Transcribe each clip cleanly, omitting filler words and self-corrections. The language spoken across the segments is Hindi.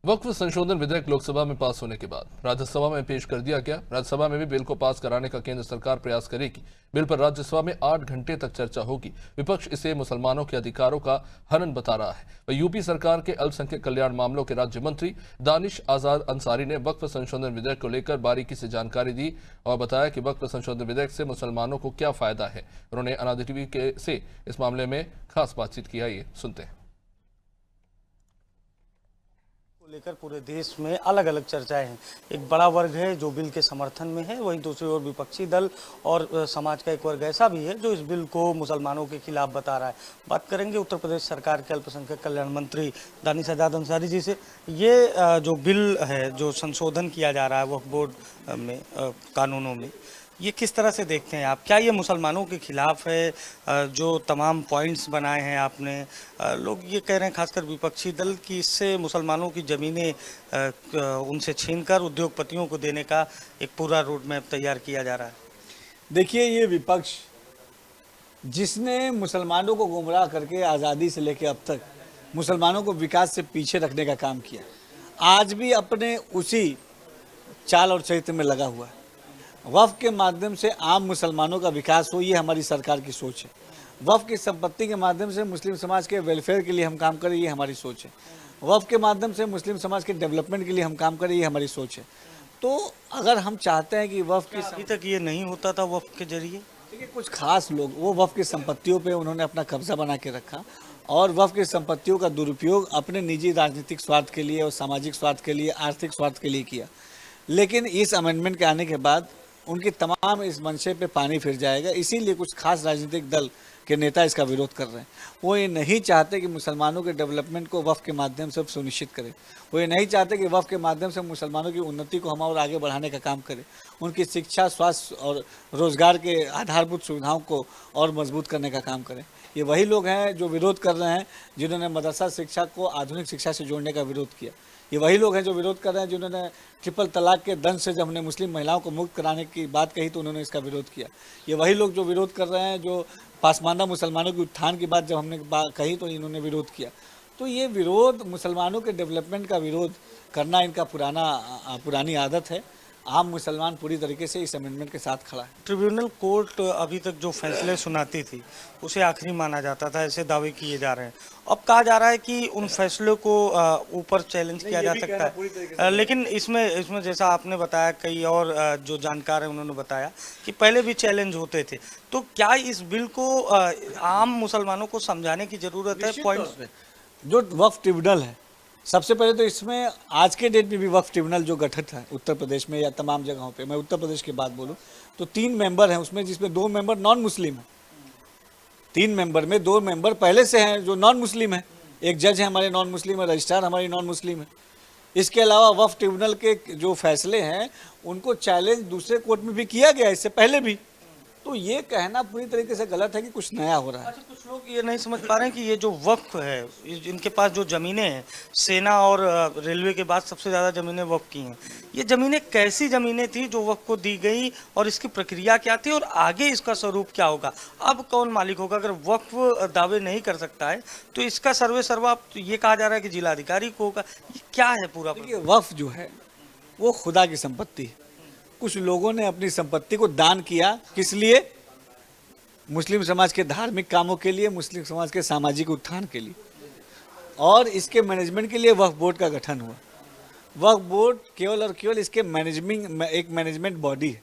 वक्फ संशोधन विधेयक लोकसभा में पास होने के बाद राज्यसभा में पेश कर दिया गया। राज्यसभा में भी बिल को पास कराने का केंद्र सरकार प्रयास करेगी। बिल पर राज्यसभा में 8 घंटे तक चर्चा होगी। विपक्ष इसे मुसलमानों के अधिकारों का हनन बता रहा है। वह यूपी सरकार के अल्पसंख्यक कल्याण मामलों के राज्य मंत्री दानिश आजाद अंसारी ने वक्फ संशोधन विधेयक को लेकर बारीकी से जानकारी दी और बताया कि वक्फ संशोधन विधेयक से मुसलमानों को क्या फायदा है। उन्होंने अनादि टीवी से इस मामले में खास बातचीत की है, ये सुनते हैं। लेकर पूरे देश में अलग अलग चर्चाएं हैं। एक बड़ा वर्ग है जो बिल के समर्थन में है, वहीं दूसरी ओर विपक्षी दल और समाज का एक वर्ग ऐसा भी है जो इस बिल को मुसलमानों के खिलाफ बता रहा है। बात करेंगे उत्तर प्रदेश सरकार के अल्पसंख्यक कल्याण मंत्री दानिश आजाद अंसारी जी से। ये जो बिल है, जो संशोधन किया जा रहा है वक्फ बोर्ड में कानूनों में, ये किस तरह से देखते हैं आप? क्या ये मुसलमानों के खिलाफ है? जो तमाम पॉइंट्स बनाए हैं आपने, लोग ये कह रहे हैं खासकर विपक्षी दल कि इससे मुसलमानों की ज़मीनें उनसे छीनकर उद्योगपतियों को देने का एक पूरा रोड मैप तैयार किया जा रहा है। देखिए, ये विपक्ष जिसने मुसलमानों को गुमराह करके आज़ादी से लेकर अब तक मुसलमानों को विकास से पीछे रखने का काम किया, आज भी अपने उसी चाल और चरित्र में लगा हुआ है। वक्फ के माध्यम से आम मुसलमानों का विकास हो, ये हमारी सरकार की सोच है। वक्फ की संपत्ति के माध्यम से मुस्लिम समाज के वेलफेयर के लिए हम काम करें, ये हमारी सोच है। वक्फ के माध्यम से मुस्लिम समाज के डेवलपमेंट के लिए हम काम करें, ये हमारी सोच है। तो अगर हम चाहते हैं कि वक्फ की अभी तक ये नहीं होता था वक्फ के जरिए, देखिए, कुछ खास लोग वो वक्फ की संपत्तियों पे उन्होंने अपना कब्जा बना के रखा और वक्फ की संपत्तियों का दुरुपयोग अपने निजी राजनीतिक स्वार्थ के लिए और सामाजिक स्वार्थ के लिए, आर्थिक स्वार्थ के लिए किया। लेकिन इस अमेंडमेंट के आने के बाद उनकी तमाम इस मंशे पे पानी फिर जाएगा। इसीलिए कुछ खास राजनीतिक दल के नेता इसका विरोध कर रहे हैं। वो ये नहीं चाहते कि मुसलमानों के डेवलपमेंट को वक्फ के माध्यम से सुनिश्चित करें। वो ये नहीं चाहते कि वक्फ के माध्यम से मुसलमानों की उन्नति को हम और आगे बढ़ाने का काम करें, उनकी शिक्षा, स्वास्थ्य और रोजगार के आधारभूत सुविधाओं को और मजबूत करने का काम करें। ये वही लोग हैं जो विरोध कर रहे हैं, जिन्होंने मदरसा शिक्षा को आधुनिक शिक्षा से जोड़ने का विरोध किया। ये वही लोग हैं जो विरोध कर रहे हैं, जिन्होंने ट्रिपल तलाक के दंड से जब हमने मुस्लिम महिलाओं को मुक्त कराने की बात कही तो उन्होंने इसका विरोध किया। ये वही लोग जो विरोध कर रहे हैं, जो पासमानदा मुसलमानों के उत्थान की बात जब हमने कही तो इन्होंने विरोध किया। तो ये विरोध, मुसलमानों के डेवलपमेंट का विरोध करना इनका पुरानी आदत है। आम मुसलमान पूरी तरीके से इस अमेंडमेंट के साथ खड़ा है। ट्रिब्यूनल कोर्ट अभी तक जो फैसले सुनाती थी उसे आखिरी माना जाता था, ऐसे दावे किए जा रहे हैं। अब कहा जा रहा है कि उन फैसलों को ऊपर चैलेंज किया जा सकता है। लेकिन इसमें जैसा आपने बताया, कई और जो जानकार हैं उन्होंने बताया कि पहले भी चैलेंज होते थे। तो क्या इस बिल को आम मुसलमानों को समझाने की जरूरत है? पॉइंट जो वक्फ ट्रिब्यूनल है, सबसे पहले तो इसमें आज के डेट में भी वक्फ ट्रिब्यूनल जो गठित है उत्तर प्रदेश में या तमाम जगहों पे, मैं उत्तर प्रदेश की बात बोलूं तो 3 मेंबर हैं उसमें, जिसमें 2 मेंबर नॉन मुस्लिम हैं। 3 मेंबर में 2 मेंबर पहले से हैं जो नॉन मुस्लिम है। एक जज है हमारे नॉन मुस्लिम है, रजिस्ट्रार हमारी नॉन मुस्लिम है। इसके अलावा वक्फ ट्रिब्यूनल के जो फैसले हैं उनको चैलेंज दूसरे कोर्ट में भी किया गया, इससे पहले भी। तो ये कहना पूरी तरीके से गलत है कि कुछ नया हो रहा है। अच्छा, कुछ लोग ये नहीं समझ पा रहे हैं कि ये जो वक्फ है, इनके पास जो ज़मीनें हैं, सेना और रेलवे के बाद सबसे ज़्यादा ज़मीनें वक्फ की हैं। ये ज़मीनें कैसी ज़मीनें थी जो वक्फ को दी गई और इसकी प्रक्रिया क्या थी और आगे इसका स्वरूप क्या होगा? अब कौन मालिक होगा? अगर वक्फ दावे नहीं कर सकता है तो इसका सर्वे सर्वा ये कहा जा रहा है कि जिलाधिकारी को होगा। ये क्या है पूरा? देखिए, वक्फ जो है वो खुदा की संपत्ति है। कुछ लोगों ने अपनी संपत्ति को दान किया, किस लिए? मुस्लिम समाज के धार्मिक कामों के लिए, मुस्लिम समाज के सामाजिक उत्थान के लिए, और इसके मैनेजमेंट के लिए वक्फ बोर्ड का गठन हुआ। वक्फ बोर्ड केवल और केवल इसके एक मैनेजमेंट बॉडी है,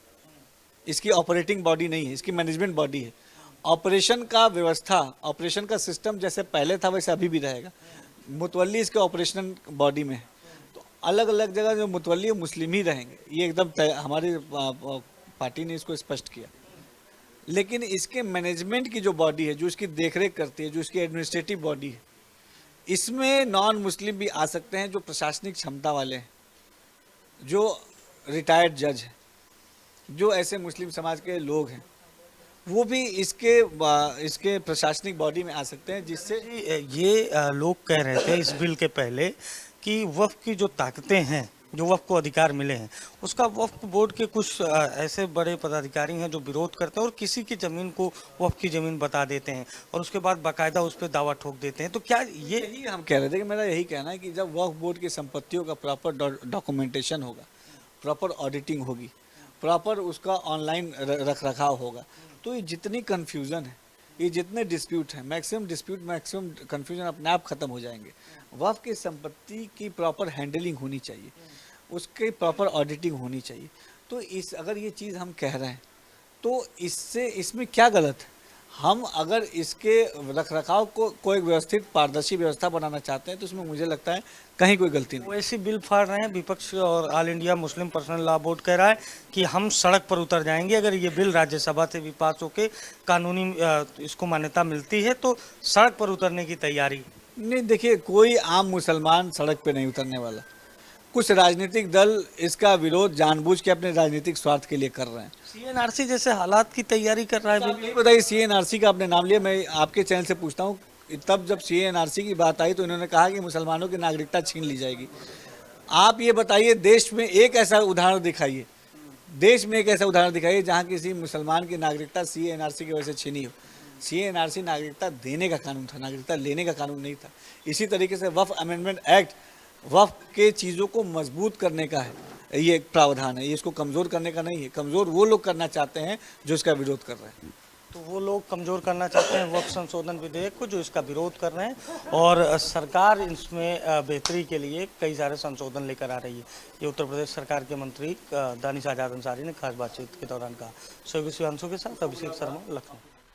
इसकी ऑपरेटिंग बॉडी नहीं है, इसकी मैनेजमेंट बॉडी है। ऑपरेशन का व्यवस्था, ऑपरेशन का सिस्टम जैसे पहले था वैसे अभी भी रहेगा। मुतवल्ली इसके ऑपरेशन बॉडी में है। अलग अलग जगह जो मुतवल्ली मुस्लिम ही रहेंगे, ये एकदम हमारी पार्टी ने इसको स्पष्ट किया। लेकिन इसके मैनेजमेंट की जो बॉडी है, जो इसकी देखरेख करती है, जो इसकी एडमिनिस्ट्रेटिव बॉडी है, इसमें नॉन मुस्लिम भी आ सकते हैं जो प्रशासनिक क्षमता वाले हैं, जो रिटायर्ड जज हैं, जो ऐसे मुस्लिम समाज के लोग हैं, वो भी इसके प्रशासनिक बॉडी में आ सकते हैं। जिससे ये लोग कह रहे थे इस बिल के पहले कि वक्फ की जो ताकतें हैं जो वक्फ को अधिकार मिले हैं, उसका वक्फ बोर्ड के कुछ ऐसे बड़े पदाधिकारी हैं जो विरोध करते हैं और किसी की ज़मीन को वक्फ की ज़मीन बता देते हैं और उसके बाद बाकायदा उस पर दावा ठोक देते हैं। तो क्या ये यही हम कह रहे थे कि मेरा यही कहना है कि जब वक्फ बोर्ड की संपत्तियों का प्रॉपर डॉक्यूमेंटेशन होगा, प्रॉपर ऑडिटिंग होगी, प्रॉपर उसका ऑनलाइन रख रखाव होगा, तो ये जितनी कन्फ्यूज़न है, ये जितने डिस्प्यूट हैं, मैक्सिमम कन्फ्यूजन अपने आप खत्म हो जाएंगे। वक्फ की संपत्ति की प्रॉपर हैंडलिंग होनी चाहिए, उसके प्रॉपर ऑडिटिंग होनी चाहिए। तो अगर ये चीज़ हम कह रहे हैं तो इसमें क्या गलत है? हम अगर इसके रखरखाव को एक व्यवस्थित पारदर्शी व्यवस्था बनाना चाहते हैं तो इसमें मुझे लगता है कहीं कोई गलती नहीं। वो ऐसी बिल फाड़ रहे हैं विपक्ष और all India Muslim personal law board कह रहा है कि हम सड़क पर उतर जाएंगे अगर ये बिल राज्यसभा से भी पास होकर कानूनी इसको मान्यता मिलती है तो सड़क पर उतरने की तैयारी। नहीं, देखिए, कोई आम मुसलमान सड़क पे नहीं उतरने वाला। कुछ राजनीतिक दल इसका विरोध जानबूझ के अपने राजनीतिक स्वार्थ के लिए कर रहे हैं। सीएनआरसी जैसे हालात की तैयारी कर रहा है। ये बताइए, सीएनआरसी का आपने नाम लिया, मैं आपके चैनल से पूछता हूँ, तब जब सीएनआरसी की बात आई तो इन्होंने कहा कि मुसलमानों की नागरिकता छीन ली जाएगी। आप ये बताइए, देश में एक ऐसा उदाहरण दिखाइए, जहाँ किसी मुसलमान की नागरिकता सीएनआरसी की वजह से छीनी हो। सीएनआरसी नागरिकता देने का कानून था, नागरिकता लेने का कानून नहीं था। इसी तरीके से वक्फ अमेंडमेंट एक्ट वक्फ के चीज़ों को मजबूत करने का है, ये एक प्रावधान है, ये इसको कमज़ोर करने का नहीं है। कमज़ोर वो लोग करना चाहते हैं जो इसका विरोध कर रहे हैं। तो वो लोग कमज़ोर करना चाहते हैं वक्फ संशोधन विधेयक को जो इसका विरोध कर रहे हैं और सरकार इसमें बेहतरी के लिए कई सारे संशोधन लेकर आ रही है। ये उत्तर प्रदेश सरकार के मंत्री दानिश आज़ाद अंसारी ने खास बातचीत के दौरान कहा। सहयोगी शिवांशु के साथ अभिषेक शर्मा, लखनऊ।